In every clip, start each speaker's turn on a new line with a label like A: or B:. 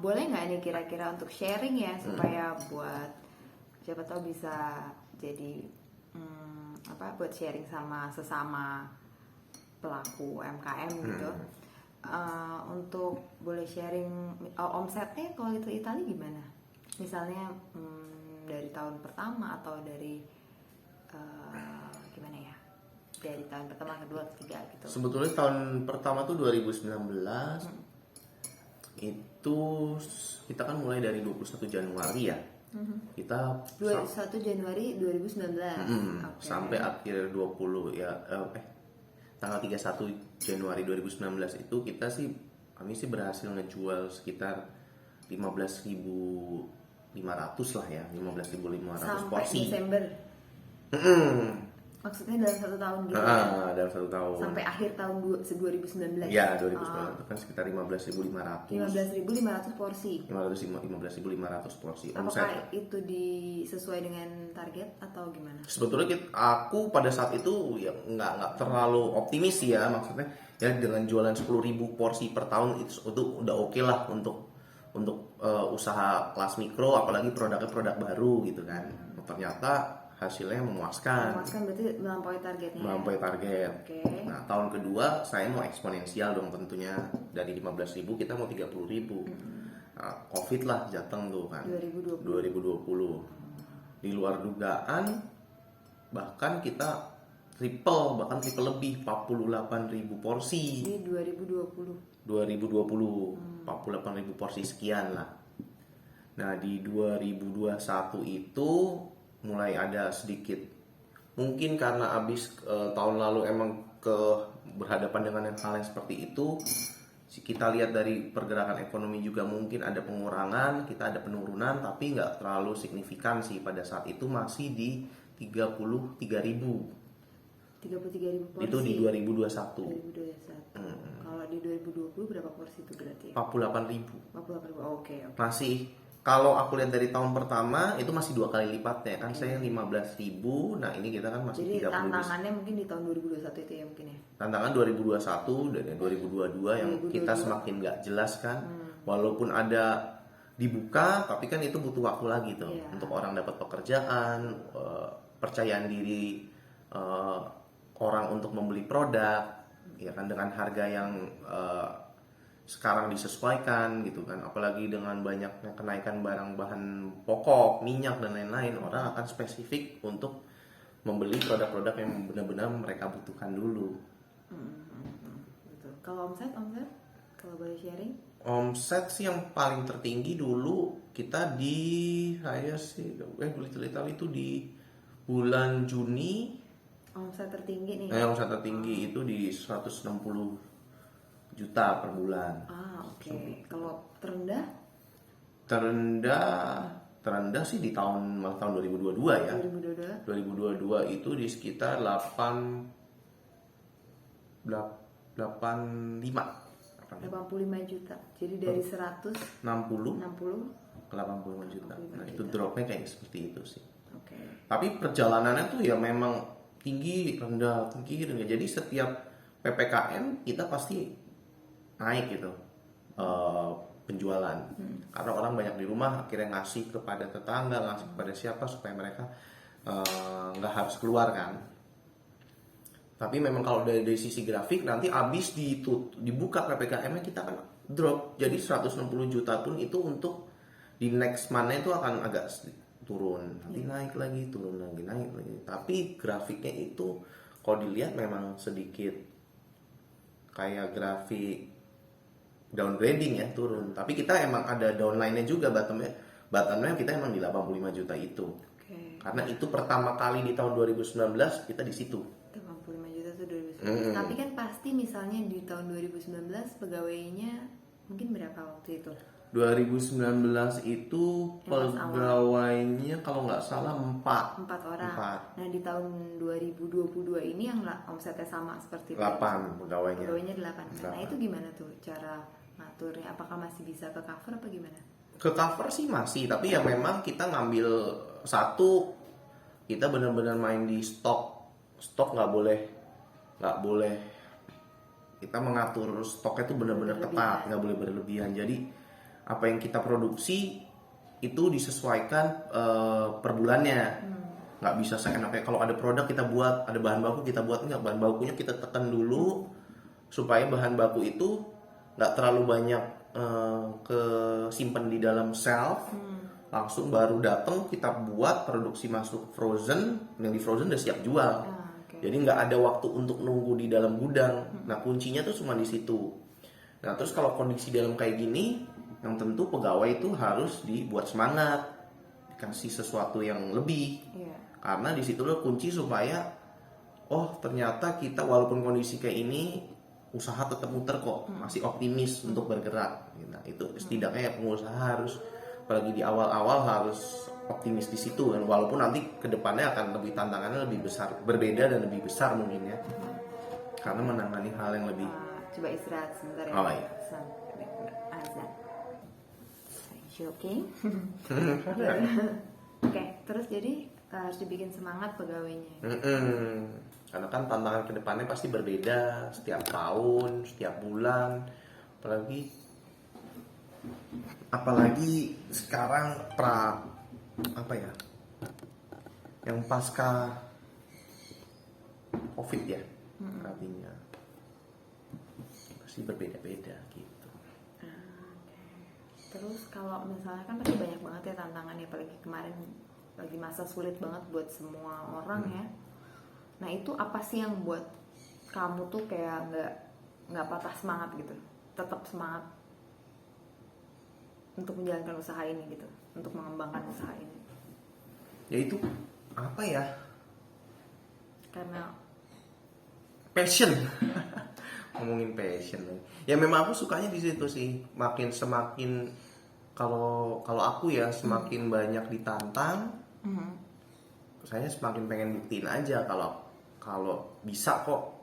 A: boleh nggak nih kira-kira untuk sharing ya supaya buat siapa tahu bisa jadi buat sharing sama sesama pelaku UMKM gitu. Untuk boleh sharing omsetnya kalau itu Italia gimana? Misalnya dari tahun pertama atau dari gimana ya? Dari tahun pertama, kedua, ketiga gitu.
B: Sebetulnya tahun pertama tuh 2019 itu kita kan mulai dari 21 Januari ya. Kita
A: 21 Januari 2019
B: okay. Sampai akhir 20 ya tanggal 31 Januari 2019 itu kami sih berhasil ngejual sekitar 15.500 lah ya, 15.500 porsi.
A: Sampai Desember. Maksudnya dalam 1 tahun gitu
B: dalam 1 tahun.
A: Sampai akhir tahun 2019.
B: Ya, 2019 itu kan sekitar 15.500.
A: 15.500 porsi.
B: 15.500 porsi.
A: Apakah itu sesuai dengan target atau gimana?
B: Sebetulnya aku pada saat itu ya nggak terlalu optimis ya, maksudnya ya dengan jualan 10.000 porsi per tahun itu udah oke lah untuk usaha kelas mikro, apalagi produk baru gitu kan. Ternyata hasilnya memuaskan.
A: Berarti melampaui targetnya.
B: Melampaui target.
A: Okay.
B: Nah, tahun kedua saya mau eksponensial dong tentunya, dari 15.000 kita mau 30.000. Nah, Covid lah datang tuh kan. 2020. Di luar dugaan, bahkan kita triple lebih, 48.000 porsi.
A: Di 2020.
B: 48.000 porsi sekian lah. Nah, di 2021 itu mulai ada sedikit, mungkin karena abis tahun lalu emang berhadapan dengan hal yang seperti itu, kita lihat dari pergerakan ekonomi juga mungkin ada pengurangan, kita ada penurunan, tapi nggak terlalu signifikan sih. Pada saat itu masih di 33.000
A: porsi.
B: Itu di 2021.
A: Kalau di 2020 berapa porsi itu berarti?
B: 48.000.
A: Oke.
B: Masih, kalau aku lihat dari tahun pertama itu masih 2 kali lipatnya kan. Saya 15.000. Nah, ini kita kan masih 30.
A: Jadi tantangannya mungkin di tahun 2021 itu ya mungkin ya.
B: Tantangan 2021 dan 2022 yang kita semakin nggak jelas kan. Walaupun ada dibuka, tapi kan itu butuh waktu lagi tuh untuk orang dapat pekerjaan, percayaan diri orang untuk membeli produk, ya kan, dengan harga yang sekarang disesuaikan gitu kan. Apalagi dengan banyaknya kenaikan barang bahan pokok, minyak dan lain-lain, orang akan spesifik untuk membeli produk-produk yang benar-benar mereka butuhkan dulu.
A: Betul. Kalau omset kalau boleh sharing?
B: Omset sih yang paling tertinggi dulu kita beli Italia itu di bulan Juni.
A: Omset tertinggi nih.
B: Omset tertinggi itu di 160 juta per bulan.
A: Oke. Kalau terendah?
B: Terendah sih di tahun 2022 ya. 2022 itu di sekitar 85
A: juta. Jadi dari 160
B: ke 85 juta. Nah, itu dropnya kayak seperti itu sih.
A: Oke.
B: Tapi perjalanannya tuh ya memang tinggi rendah. Jadi setiap PPKM kita pasti naik gitu penjualan. Karena orang banyak di rumah, akhirnya ngasih kepada tetangga, ngasih kepada siapa supaya mereka nggak harus keluar kan. Tapi memang kalau dari sisi grafik nanti abis dibuka PPKM-nya kita kan drop. Jadi 160 juta pun itu untuk di next month-nya itu akan agak turun. Nanti naik lagi, turun lagi, naik lagi. Tapi grafiknya itu kalau dilihat memang sedikit kayak grafik downgrading ya, turun. Tapi kita emang ada downline-nya juga, bottomnya kita emang di 85 juta itu. Karena itu pertama kali di tahun 2019 kita di situ.
A: 85 juta itu 2019. Tapi kan pasti misalnya di tahun 2019 pegawainya mungkin berapa waktu itu?
B: 2019 itu pegawainya kalau nggak salah 4
A: orang. Nah di tahun 2022 ini yang omsetnya sama seperti
B: 8 pegawainya
A: 8. Nah itu gimana tuh cara ngaturnya? Apakah masih bisa ke cover apa gimana?
B: Ke cover sih masih, tapi ya memang kita ngambil satu, kita benar-benar main di stok nggak boleh kita mengatur stoknya itu benar-benar ketat, nggak boleh berlebihan. Jadi apa yang kita produksi itu disesuaikan per bulannya. Nggak bisa seenaknya kalau ada produk kita buat, ada bahan baku kita buat, nggak, bahan bakunya kita tekan dulu supaya bahan baku itu nggak terlalu banyak kesimpan di dalam shelf, langsung baru datang kita buat produksi masuk frozen, yang di frozen udah siap jual. Jadi nggak ada waktu untuk nunggu di dalam gudang. Nah kuncinya tuh cuma di situ. Nah terus kalau kondisi dalam kayak gini, yang tentu pegawai itu harus dibuat semangat, dikasih sesuatu yang lebih. Karena di situ loh kunci supaya oh ternyata kita walaupun kondisi kayak ini usaha tetap muter kok, masih optimis untuk bergerak. Nah itu setidaknya ya pengusaha harus, apalagi di awal-awal harus optimis di situ kan, walaupun nanti kedepannya akan lebih tantangannya lebih besar, berbeda dan lebih besar mungkin ya, karena menangani hal yang lebih.
A: Coba istirahat sebentar ya.
B: Oh iya.
A: Azan. Joking. Oke, terus jadi harus dibikin semangat pegawainya.
B: Karena kan tantangan kedepannya pasti berbeda setiap tahun, setiap bulan, apalagi sekarang yang pasca COVID ya, artinya pasti berbeda-beda gitu.
A: Terus kalau misalnya kan pasti banyak banget ya tantangannya, apalagi kemarin lagi masa sulit banget buat semua orang ya. Nah itu apa sih yang buat kamu tuh kayak nggak patah semangat gitu, tetap semangat untuk menjalankan usaha ini gitu, untuk mengembangkan usaha ini?
B: Ya itu apa ya?
A: Karena
B: passion. Ngomongin passion ya, memang aku sukanya di situ sih. Semakin kalau aku ya semakin banyak ditantang, saya semakin pengen buktiin aja kalau bisa kok,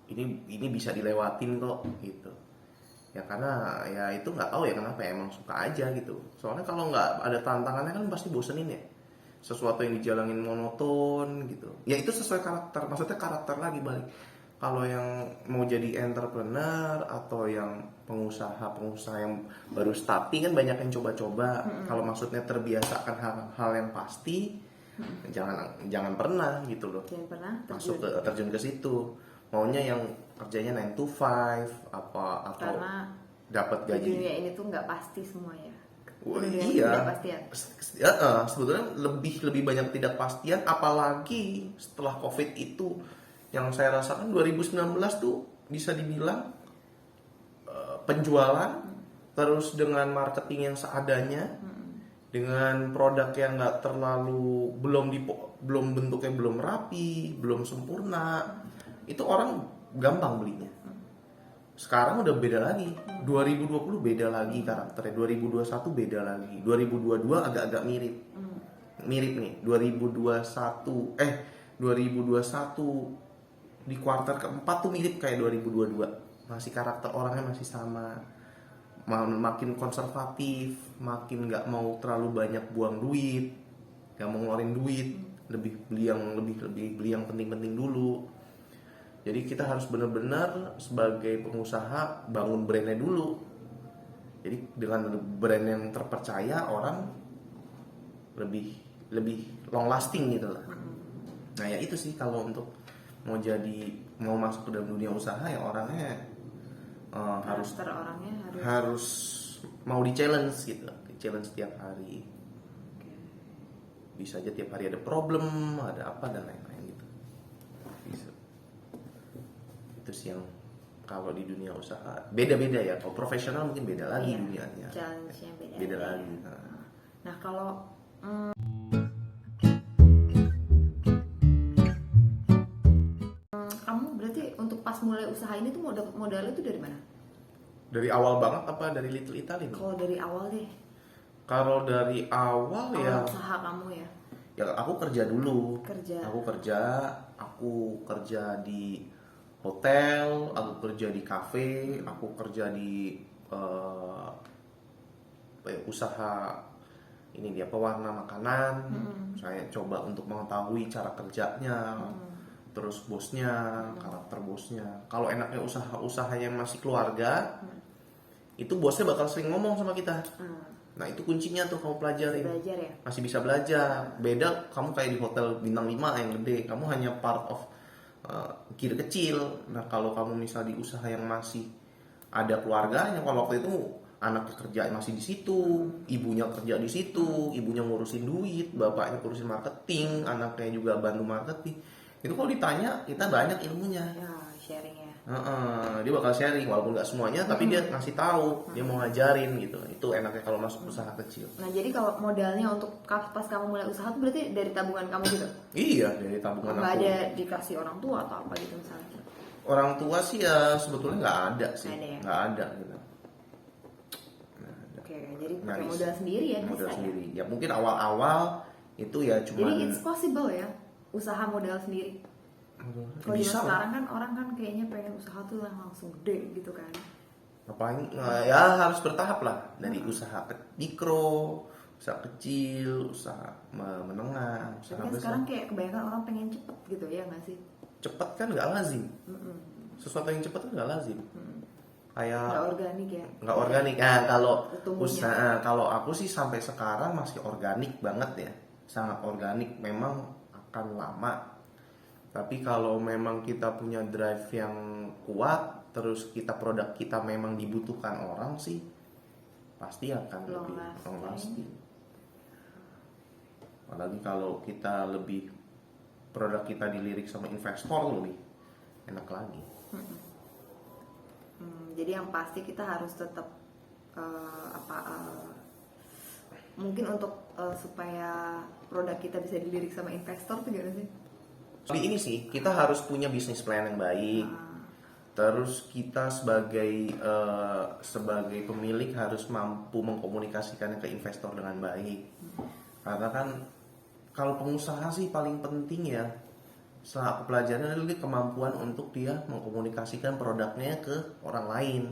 B: ini bisa dilewatin kok gitu ya. Karena ya itu nggak tahu ya kenapa ya, emang suka aja gitu. Soalnya kalau nggak ada tantangannya kan pasti bosenin ya, sesuatu yang dijalanin monoton gitu ya. Itu sesuai karakter, maksudnya karakter lagi balik. Kalau yang mau jadi entrepreneur atau yang pengusaha yang baru starting kan banyak yang coba-coba. Kalau maksudnya terbiasakan hal yang pasti, jangan pernah gitu loh.
A: jangan pernah
B: terjun ke situ. Maunya yang kerjanya 9 to 5 atau
A: karena
B: dapat gaji.
A: dunia ini tuh nggak pasti semuanya.
B: Iya. Sebetulnya lebih banyak tidak pastian, apalagi setelah COVID itu. Yang saya rasakan 2019 tuh bisa dibilang penjualan terus dengan marketing yang seadanya, dengan produk yang nggak terlalu belum bentuknya belum rapi, belum sempurna, itu orang gampang belinya. Sekarang udah beda lagi, 2020 beda lagi karakternya, 2021 beda lagi, 2022 agak-agak mirip nih, 2021 di kuartal keempat tuh mirip kayak 2022, masih karakter orangnya masih sama, makin konservatif, makin nggak mau terlalu banyak buang duit, nggak mau ngeluarin duit, lebih beli yang penting-penting dulu. Jadi kita harus benar-benar sebagai pengusaha bangun brandnya dulu. Jadi dengan brand yang terpercaya, orang lebih long lasting gitu lah. Nah ya itu sih, kalau untuk mau masuk ke dalam dunia usaha ya orangnya harus mau di challenge gitu, setiap hari. Bisa aja tiap hari ada problem, ada apa dan lain-lain gitu. Itu sih yang kalau di dunia usaha beda-beda ya. Kalau profesional mungkin beda lagi dunianya.
A: Challenge-nya
B: beda lagi.
A: Nah kalau kamu berarti untuk pas mulai usaha ini tuh modalnya tuh dari mana?
B: Dari awal banget apa dari Little Italy?
A: Kalau dari awal deh.
B: Kalau dari awal ya
A: usaha kamu ya.
B: Ya aku kerja dulu. Aku kerja di hotel, aku kerja di kafe, aku kerja di usaha ini dia pewarna makanan. Saya coba untuk mengetahui cara kerjanya, terus bosnya, karakter bosnya. Kalau enaknya usaha yang masih keluarga, itu bosnya bakal sering ngomong sama kita. Nah itu kuncinya tuh kamu pelajarin.
A: Belajar ya.
B: Masih bisa belajar. Beda kamu kayak di hotel bintang 5 yang gede, kamu hanya part of gear kecil. Nah kalau kamu misal di usaha yang masih ada keluarganya, kalau waktu itu anaknya kerja masih di situ, ibunya kerja di situ, ibunya ngurusin duit, bapaknya ngurusin marketing, anaknya juga bantu marketing. Itu kalau ditanya kita banyak ilmunya.
A: Ya, sharing ya.
B: Dia bakal sharing walaupun nggak semuanya, tapi dia ngasih tahu, dia mau ngajarin gitu. Itu enaknya kalau masuk usaha kecil.
A: Nah jadi kalau modalnya untuk pas kamu mulai usaha tuh berarti dari tabungan kamu gitu?
B: Iya, dari tabungan
A: Nggak
B: aku.
A: ada dikasih orang tua atau apa gitu misalnya?
B: Orang tua sih ya sebetulnya nggak ada sih,
A: Nggak ada ya?
B: nggak ada gitu.
A: Oke, jadi pakai
B: Nyaris.
A: modal sendiri ya
B: Modal
A: bisa
B: sendiri.
A: ya?
B: Ya mungkin awal-awal itu ya
A: Jadi
B: cuma
A: it's possible ya usaha modal sendiri. Kalau
B: bisa lah.
A: sekarang kan orang kan kayaknya pengen usaha tuh langsung gede gitu kan.
B: Apalagi ya harus bertahap lah dari usaha mikro, usaha kecil, usaha menengah, usaha
A: Tapi kan
B: besar.
A: sekarang kayak kebanyakan orang pengen cepet gitu ya nggak sih?
B: Cepet kan nggak lazim. Sesuatu yang cepet kan nggak lazim. Kayak
A: Nggak organik ya?
B: nggak organik. Nah, kalau
A: Tumbuhnya.
B: usaha, kalau aku sih sampai sekarang masih organik banget ya, sangat organik. Memang akan lama. Tapi kalau memang kita punya drive yang kuat, terus produk kita memang dibutuhkan orang sih, pasti akan
A: Long
B: lebih
A: lasting.
B: long lasting. Apalagi kalau kita produk kita dilirik sama investor lebih enak lagi.
A: Jadi yang pasti kita harus tetap mungkin untuk supaya produk kita bisa dilirik sama investor tuh gimana sih?
B: Jadi ini sih kita harus punya bisnis plan yang baik. Terus kita sebagai pemilik harus mampu mengkomunikasikannya ke investor dengan baik. Karena kan kalau pengusaha sih paling penting ya, setelah aku pelajari adalah kemampuan untuk dia mengkomunikasikan produknya ke orang lain.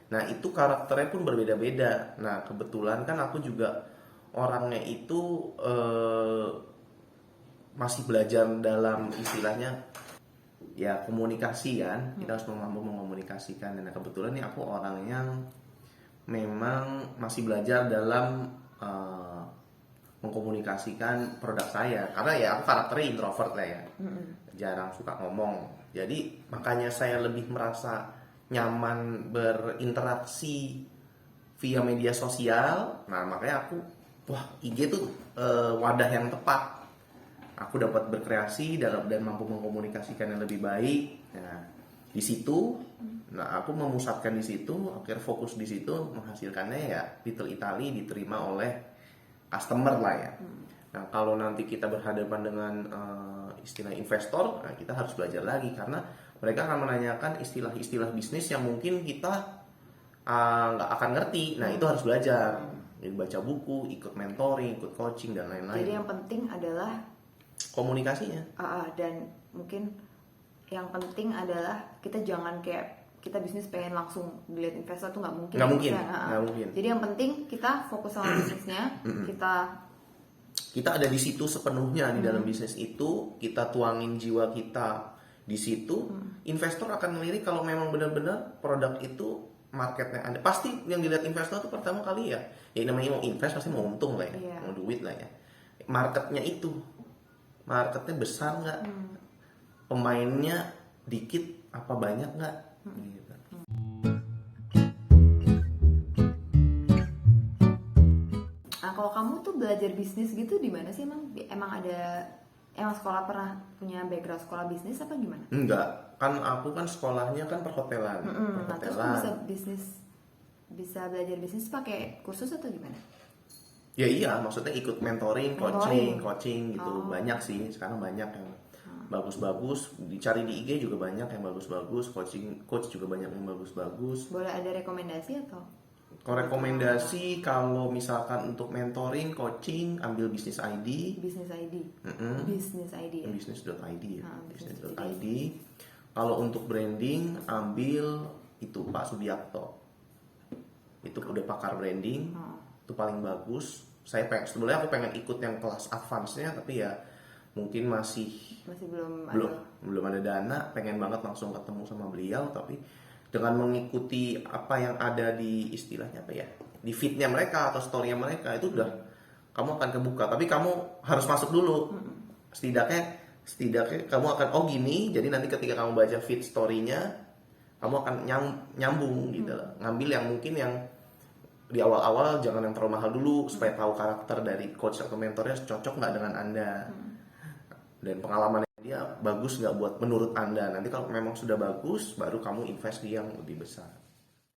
B: Nah itu karakternya pun berbeda-beda. Nah kebetulan kan aku juga orangnya itu masih belajar dalam istilahnya ya komunikasi kan. Kita harus mampu mengkomunikasikan. Dan kebetulan nih aku orang yang memang masih belajar dalam mengkomunikasikan produk saya. Karena ya aku karakternya introvert lah ya, jarang suka ngomong. Jadi makanya saya lebih merasa nyaman berinteraksi via media sosial. Nah makanya aku IG tuh wadah yang tepat. Aku dapat berkreasi dan mampu mengkomunikasikan yang lebih baik. Nah, di situ, aku memusatkan di situ, akhirnya fokus di situ, menghasilkannya ya Little Italy diterima oleh customer lah ya. Nah, kalau nanti kita berhadapan dengan istilah investor, nah kita harus belajar lagi karena mereka akan menanyakan istilah-istilah bisnis yang mungkin kita nggak akan ngerti. Nah, itu harus belajar. Jadi baca buku, ikut mentoring, ikut coaching dan lain-lain.
A: Jadi yang penting adalah
B: komunikasinya.
A: Dan mungkin yang penting adalah kita jangan kayak kita bisnis pengen langsung dilihat investor tuh nggak mungkin.
B: Nggak mungkin.
A: Jadi yang penting kita fokus sama bisnisnya,
B: kita ada di situ sepenuhnya di dalam bisnis itu, kita tuangin jiwa kita di situ. Investor akan melirik kalau memang benar-benar produk itu marketnya ada. Pasti yang dilihat investor itu pertama kali ya namanya mau invest pasti mau untung lah ya, mau duit lah ya. Marketnya besar nggak, pemainnya dikit apa banyak nggak, gitu.
A: Nah kalau kamu tuh belajar bisnis gitu di mana sih emang sekolah pernah punya background sekolah bisnis apa gimana?
B: Enggak, kan aku kan sekolahnya kan perhotelan.
A: Nah terus kamu bisa belajar bisnis pakai kursus atau gimana?
B: Ya iya, maksudnya ikut mentoring, coaching gitu. Banyak sih, sekarang banyak yang bagus-bagus. Dicari di IG juga banyak yang bagus-bagus. Coach juga banyak yang bagus-bagus.
A: Boleh ada rekomendasi atau?
B: Rekomendasi kalau misalkan untuk mentoring, coaching, ambil Business ID.
A: Business ID. Ya.
B: Business.id ya. Business.id. Kalau untuk branding, ambil itu Pak Subiakto. Itu udah pakar branding. Itu paling bagus. Sebenarnya aku pengen ikut yang kelas advance-nya, tapi ya mungkin masih
A: belum
B: ada dana. Pengen banget langsung ketemu sama beliau, tapi dengan mengikuti apa yang ada di istilahnya apa ya, di feednya mereka atau storynya mereka, itu udah kamu akan kebuka. Tapi kamu harus masuk dulu. Setidaknya kamu akan oh gini, jadi nanti ketika kamu baca feed storynya kamu akan nyambung gitu loh. Ngambil yang mungkin yang di awal-awal, jangan yang terlalu mahal dulu supaya tahu karakter dari coach atau mentornya cocok nggak dengan Anda, dan pengalamannya dia bagus nggak buat menurut Anda. Nanti kalau memang sudah bagus, baru kamu invest di yang lebih besar.